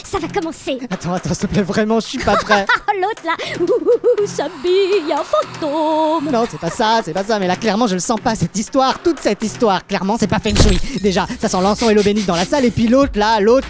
ça va commencer. Attends, s'il te plaît, vraiment, je suis pas prêt. L'autre là, s'habille un fantôme. Non, c'est pas ça, mais là, clairement, je le sens pas, cette histoire, toute cette histoire. Clairement, c'est pas feng shui. Déjà, ça sent l'encens et l'eau bénite dans la salle, et puis l'autre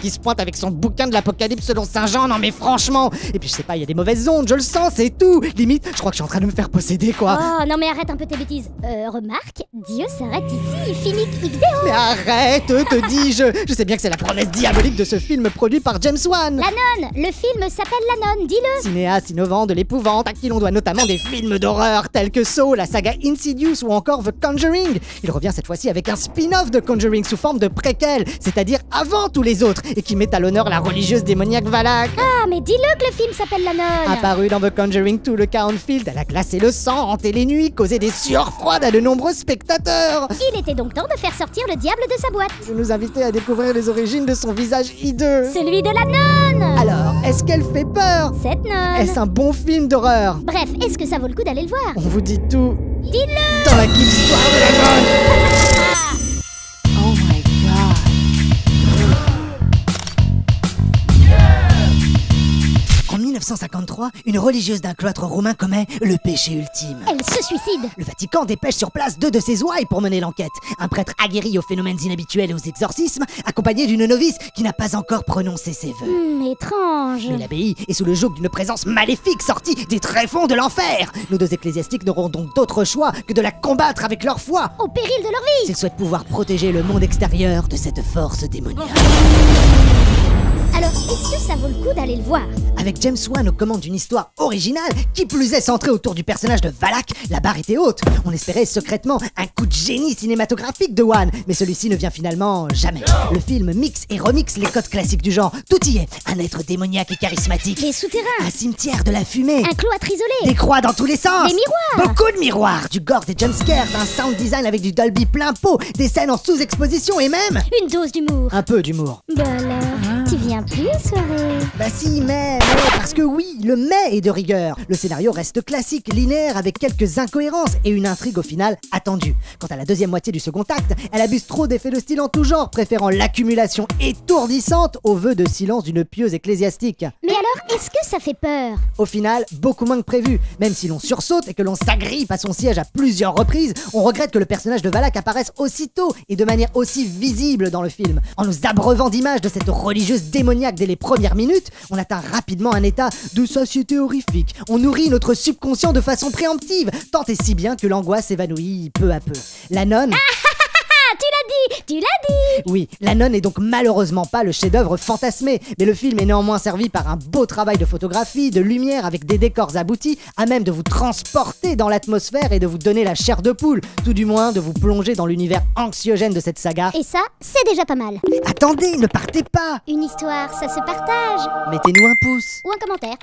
qui se pointe avec son bouquin de l'Apocalypse selon Saint-Jean, non mais franchement. Et puis je sais pas, il y a des mauvaises ondes, je le sens, c'est tout. Limite, je crois que je suis en train de me faire posséder, quoi. Oh, non mais arrête un peu tes bêtises. Remarque, Dieu s'arrête ici, Philippe Igdeo. Mais arrête, te dis-je. Je sais bien que c'est la promesse diabolique de ce film produit par James Wan. La Nonne, le film s'appelle La Nonne, dis-le. Cinéaste innovant de l'épouvante, à qui l'on doit notamment des films d'horreur tels que Saw, la saga Insidious ou encore The Conjuring. Il revient cette fois-ci avec un spin-off de Conjuring sous forme de préquel, c'est-à-dire avant tous les autres, et qui met à l'honneur la religieuse démoniaque Valak. Ah, mais dis-le que le film s'appelle La Nonne. Apparu dans The Conjuring 2, le Countfield, elle a glacé le sang, hanté les nuits, causé des sueurs froides à de nombreux spectateurs. Il était donc temps de faire sortir le diable de sa boîte. Vous nous invitez à découvrir les origines de son visage hideux. Celui de la nonne. Alors, est-ce qu'elle fait peur? Cette nonne. Est-ce un bon film d'horreur? Bref, est-ce que ça vaut le coup d'aller le voir? On vous dit tout Dis-le. dans la histoire de la nonne. Oh my god. En 1953, une religieuse d'un cloître romain commet le péché ultime. Elle se suicide. Le Vatican dépêche sur place 2 de ses ouailles pour mener l'enquête. Un prêtre aguerri aux phénomènes inhabituels et aux exorcismes, accompagné d'une novice qui n'a pas encore prononcé ses vœux. Étrange. Mais l'abbaye est sous le joug d'une présence maléfique sortie des tréfonds de l'enfer. Nos 2 ecclésiastiques n'auront donc d'autre choix que de la combattre avec leur foi, Au péril de leur vie. s'ils souhaitent pouvoir protéger le monde extérieur de cette force démoniaque. Alors, est-ce que ça vaut le coup d'aller le voir? Avec James Wan aux commandes d'une histoire originale, qui plus est centrée autour du personnage de Valak, la barre était haute. On espérait secrètement un coup de génie cinématographique de Wan, mais celui-ci ne vient finalement jamais. Le film mixe et remixe les codes classiques du genre. Tout y est. Un être démoniaque et charismatique. Les souterrains. Un cimetière de la fumée. Un cloître isolé. Des croix dans tous les sens. Des miroirs. Beaucoup de miroirs. Du gore, des jumpscares, un sound design avec du Dolby plein pot, des scènes en sous-exposition et même Une dose d'humour. un peu d'humour. Bah alors, tu viens plus aux soirées? Bah si, mais, parce que oui, le mais est de rigueur. Le scénario reste classique, linéaire, avec quelques incohérences et une intrigue au final attendue. Quant à la deuxième moitié du second acte, elle abuse trop d'effets de style en tout genre, préférant l'accumulation étourdissante au vœu de silence d'une pieuse ecclésiastique. Mais alors, est-ce que ça fait peur? Au final, beaucoup moins que prévu. Même si l'on sursaute et que l'on s'agrippe à son siège à plusieurs reprises, on regrette que le personnage de Valak apparaisse aussitôt et de manière aussi visible dans le film. En nous abreuvant d'images de cette religieuse démoniaque dès les premières minutes, on atteint rapidement un état de satiété horrifique. On nourrit notre subconscient de façon préemptive, tant et si bien que l'angoisse s'évanouit peu à peu. La nonne... Ah, tu l'as dit. Oui, La Nonne est donc malheureusement pas le chef-d'œuvre fantasmé, mais le film est néanmoins servi par un beau travail de photographie, de lumière avec des décors aboutis, à même de vous transporter dans l'atmosphère et de vous donner la chair de poule, tout du moins de vous plonger dans l'univers anxiogène de cette saga. Et ça, c'est déjà pas mal. Attendez, ne partez pas! Une histoire, ça se partage. Mettez-nous un pouce! Ou un commentaire.